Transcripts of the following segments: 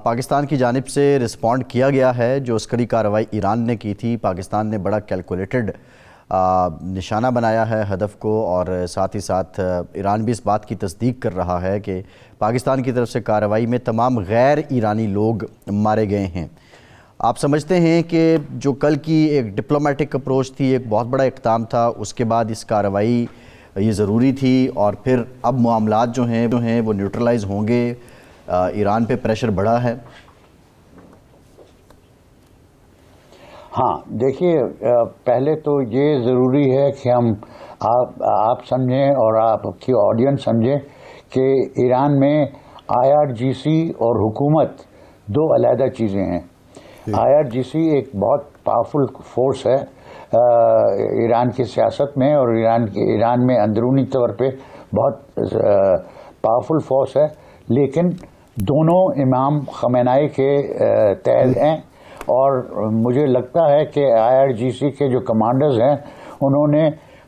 پاکستان کی جانب سے رسپونڈ کیا گیا ہے. جو عسکری کارروائی ایران نے کی تھی، پاکستان نے بڑا کیلکولیٹڈ نشانہ بنایا ہے ہدف کو، اور ساتھ ہی ساتھ ایران بھی اس بات کی تصدیق کر رہا ہے کہ پاکستان کی طرف سے کارروائی میں تمام غیر ایرانی لوگ مارے گئے ہیں. آپ سمجھتے ہیں کہ جو کل کی ایک ڈپلومیٹک اپروچ تھی، ایک بہت بڑا اقدام تھا، اس کے بعد اس کارروائی یہ ضروری تھی، اور پھر اب معاملات جو ہیں وہ نیوٹرلائز ہوں گے، ایران پہ پریشر بڑھا ہے؟ ہاں دیکھیے، پہلے تو یہ ضروری ہے کہ ہم آپ سمجھیں اور آپ کی آڈینس سمجھیں کہ ایران میں IRGC اور حکومت دو علیحدہ چیزیں ہیں. IRGC ایک بہت پاورفل فورس ہے ایران کی سیاست میں، اور ایران میں اندرونی طور پہ بہت پاورفل فورس ہے، لیکن دونوں امام خمینائی کے تحت ہیں. اور مجھے لگتا ہے کہ IRGC کے جو کمانڈرز ہیں انہوں نے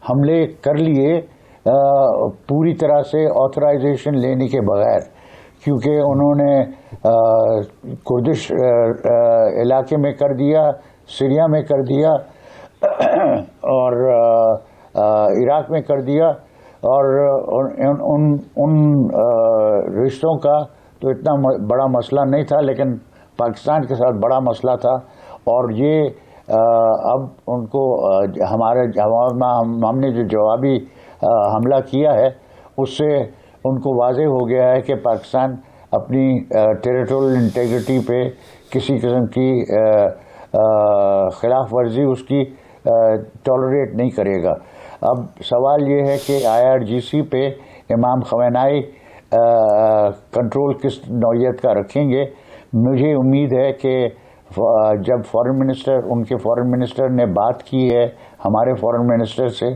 حملے کر لیے پوری طرح سے آتھرائزیشن لینے کے بغیر، کیونکہ انہوں نے کردش علاقے میں کر دیا، سیریا میں کر دیا اور عراق میں کر دیا. اور ان رشتوں کا تو اتنا بڑا مسئلہ نہیں تھا، لیکن پاکستان کے ساتھ بڑا مسئلہ تھا. اور یہ اب ان کو ہم نے جو جوابی حملہ کیا ہے اس سے ان کو واضح ہو گیا ہے کہ پاکستان اپنی ٹیریٹوریل انٹیگریٹی پہ کسی قسم کی خلاف ورزی اس کی ٹالریٹ نہیں کرے گا. اب سوال یہ ہے کہ IRGC پہ امام خمینائی کنٹرول کس نوعیت کا رکھیں گے. مجھے امید ہے کہ جب ان کے فارن منسٹر نے بات کی ہے ہمارے فارن منسٹر سے،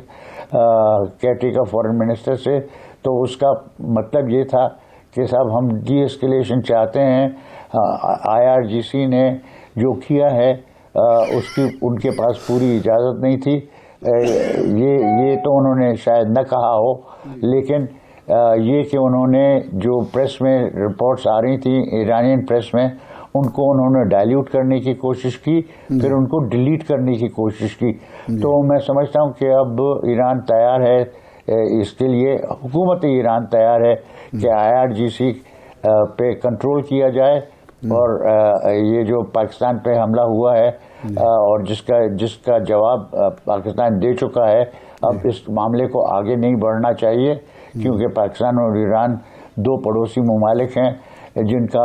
کیٹری کا فارن منسٹر سے، تو اس کا مطلب یہ تھا کہ صاحب ہم ڈی ایسکیلیشن چاہتے ہیں. IRGC نے جو کیا ہے ان کے پاس پوری اجازت نہیں تھی. یہ تو انہوں نے شاید نہ کہا ہو، لیکن یہ کہ انہوں نے جو پریس میں رپورٹس آ رہی تھیں ایرانین پریس میں، ان کو انہوں نے ڈائلیوٹ کرنے کی کوشش کی، پھر ان کو ڈیلیٹ کرنے کی کوشش کی. تو میں سمجھتا ہوں کہ اب ایران تیار ہے اس کے لیے، حکومت ایران تیار ہے کہ IRGC پہ کنٹرول کیا جائے. اور یہ جو پاکستان پہ حملہ ہوا ہے اور جس کا جواب پاکستان دے چکا ہے، اب اس معاملے کو آگے نہیں بڑھنا چاہیے، کیونکہ پاکستان اور ایران دو پڑوسی ممالک ہیں جن کا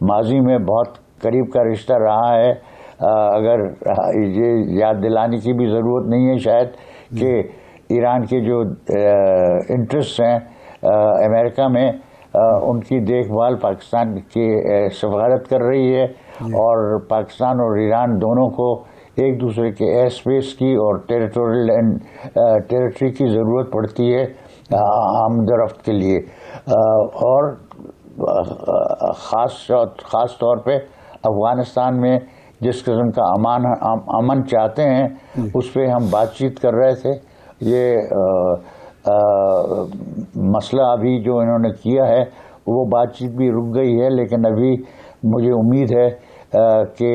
ماضی میں بہت قریب کا رشتہ رہا ہے. اگر یہ یاد دلانے کی بھی ضرورت نہیں ہے شاید کہ ایران کے جو انٹرسٹ ہیں امریکہ میں، ان کی دیکھ بھال پاکستان کی سفارت کر رہی ہے، اور پاکستان اور ایران دونوں کو ایک دوسرے کے ایئر اسپیس کی اور ٹیریٹری کی ضرورت پڑتی ہے آمد و رفت کے لیے. اور خاص طور پہ افغانستان میں جس قسم کا امن چاہتے ہیں اس پہ ہم بات چیت کر رہے تھے. یہ مسئلہ ابھی جو انہوں نے کیا ہے وہ بات چیت بھی رک گئی ہے، لیکن ابھی مجھے امید ہے کہ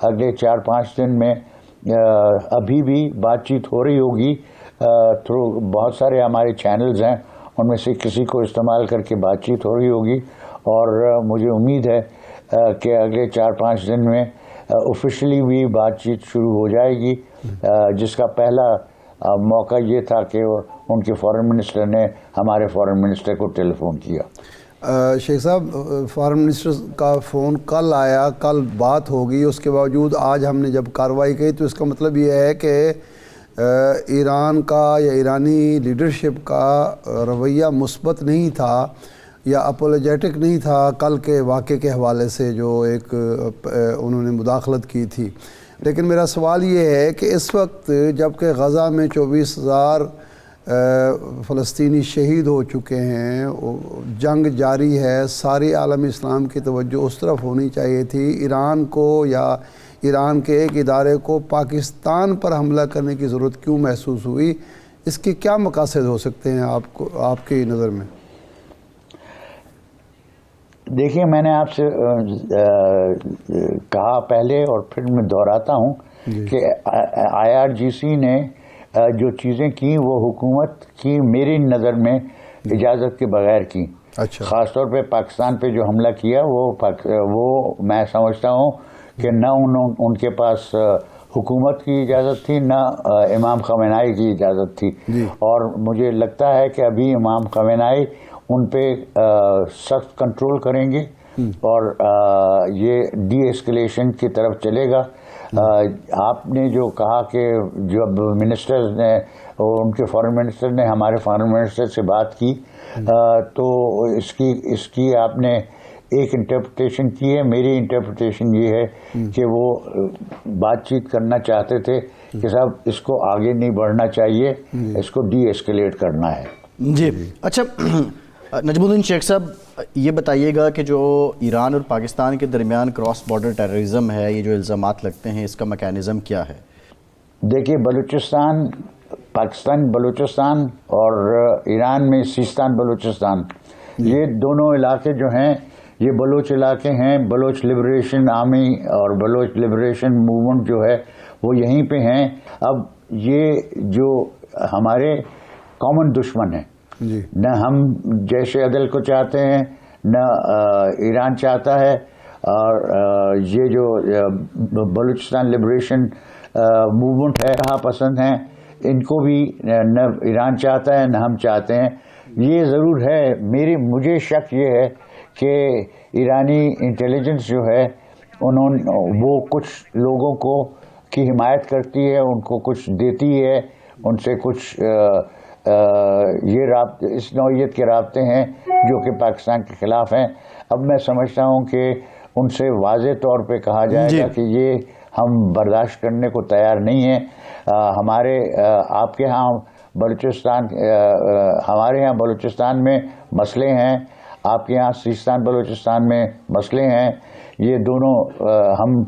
اگلے 4-5 دن میں ابھی بھی بات چیت ہو رہی ہوگی. تھرو بہت سارے ہمارے چینلز ہیں، ان میں سے کسی کو استعمال کر کے بات چیت ہو رہی ہوگی. اور مجھے امید ہے کہ اگلے 4-5 دن میں آفیشلی بھی بات چیت شروع ہو جائے گی، جس کا پہلا موقع یہ تھا کہ ان کے فارن منسٹر نے ہمارے فارن منسٹر کو ٹیلی فون کیا. شیخ صاحب، فارن منسٹر کا فون کل آیا، کل بات ہوگی، اس کے باوجود آج ہم نے جب کارروائی کی تو اس کا مطلب یہ ہے کہ ایران کا یا ایرانی لیڈرشپ کا رویہ مثبت نہیں تھا یا اپولوجیٹک نہیں تھا کل کے واقعے کے حوالے سے جو ایک انہوں نے مداخلت کی تھی. لیکن میرا سوال یہ ہے کہ اس وقت جب کہ غزہ میں 24,000 فلسطینی شہید ہو چکے ہیں، جنگ جاری ہے، ساری عالم اسلام کی توجہ اس طرف ہونی چاہیے تھی. ایران کو یا ایران کے ایک ادارے کو پاکستان پر حملہ کرنے کی ضرورت کیوں محسوس ہوئی؟ اس کے کیا مقاصد ہو سکتے ہیں آپ کی نظر میں؟ دیکھیے میں نے آپ سے کہا پہلے اور پھر میں دہراتا ہوں کہ IRGC نے جو چیزیں کی وہ حکومت کی میری نظر میں اجازت کے بغیر کی. اچھا. خاص طور پہ پاکستان پہ جو حملہ کیا وہ میں سمجھتا ہوں کہ نہ ان کے پاس حکومت کی اجازت تھی نہ امام خامنہئی کی اجازت تھی. اور مجھے لگتا ہے کہ ابھی امام خامنہئی ان پہ سخت کنٹرول کریں گے اور یہ ڈی ایسکلیشن کی طرف چلے گا. آپ نے جو کہا کہ جب منسٹرز نے ان کے فارن منسٹر نے ہمارے فارن منسٹر سے بات کی تو اس کی آپ نے ایک انٹرپریٹیشن کی ہے. میری انٹرپریٹیشن یہ ہے کہ وہ بات چیت کرنا چاہتے تھے کہ صاحب اس کو آگے نہیں بڑھنا چاہیے, اس کو ڈی ایسکلیٹ کرنا ہے. جی اچھا نجم الدین شیخ صاحب یہ بتائیے گا کہ جو ایران اور پاکستان کے درمیان کراس بارڈر ٹیررزم ہے, یہ جو الزامات لگتے ہیں, اس کا میکینزم کیا ہے؟ دیکھیے بلوچستان, پاکستان بلوچستان اور ایران میں سیستان بلوچستان, یہ دونوں علاقے جو ہیں یہ بلوچ علاقے ہیں. بلوچ لبریشن آرمی اور بلوچ لبریشن موومنٹ جو ہے وہ یہیں پہ ہیں. اب یہ جو ہمارے کامن دشمن ہیں, نہ ہم جیش عدل کو چاہتے ہیں نہ ایران چاہتا ہے, اور یہ جو بلوچستان لبریشن موومنٹ ہے کہاں پسند ہیں, ان کو بھی نہ ایران چاہتا ہے نہ ہم چاہتے ہیں. یہ ضرور ہے مجھے شک یہ ہے کہ ایرانی انٹیلیجنس جو ہے وہ کچھ لوگوں کو کی حمایت کرتی ہے, ان کو کچھ دیتی ہے, ان سے کچھ یہ رابطے اس نوعیت کے رابطے ہیں جو کہ پاکستان کے خلاف ہیں. اب میں سمجھتا ہوں کہ ان سے واضح طور پہ کہا جائے گا کہ یہ ہم برداشت کرنے کو تیار نہیں ہیں. ہمارے آپ کے ہاں بلوچستان, ہمارے ہاں بلوچستان میں مسئلے ہیں, آپ کے ہاں سیستان بلوچستان میں مسئلے ہیں. یہ دونوں ہم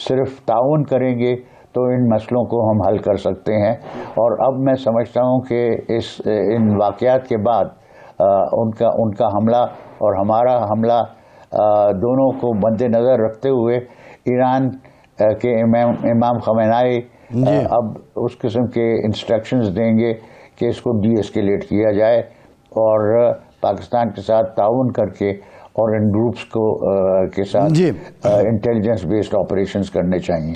صرف تعاون کریں گے تو ان مسئلوں کو ہم حل کر سکتے ہیں. اور اب میں سمجھتا ہوں کہ ان واقعات کے بعد ان کا حملہ اور ہمارا حملہ دونوں کو مد نظر رکھتے ہوئے ایران کے امام خامنہئی اب اس قسم کے انسٹرکشنز دیں گے کہ اس کو ڈی ایسکیلیٹ کیا جائے اور پاکستان کے ساتھ تعاون کر کے اور ان گروپس کو کے ساتھ انٹیلیجنس بیسڈ آپریشنز کرنے چاہیے.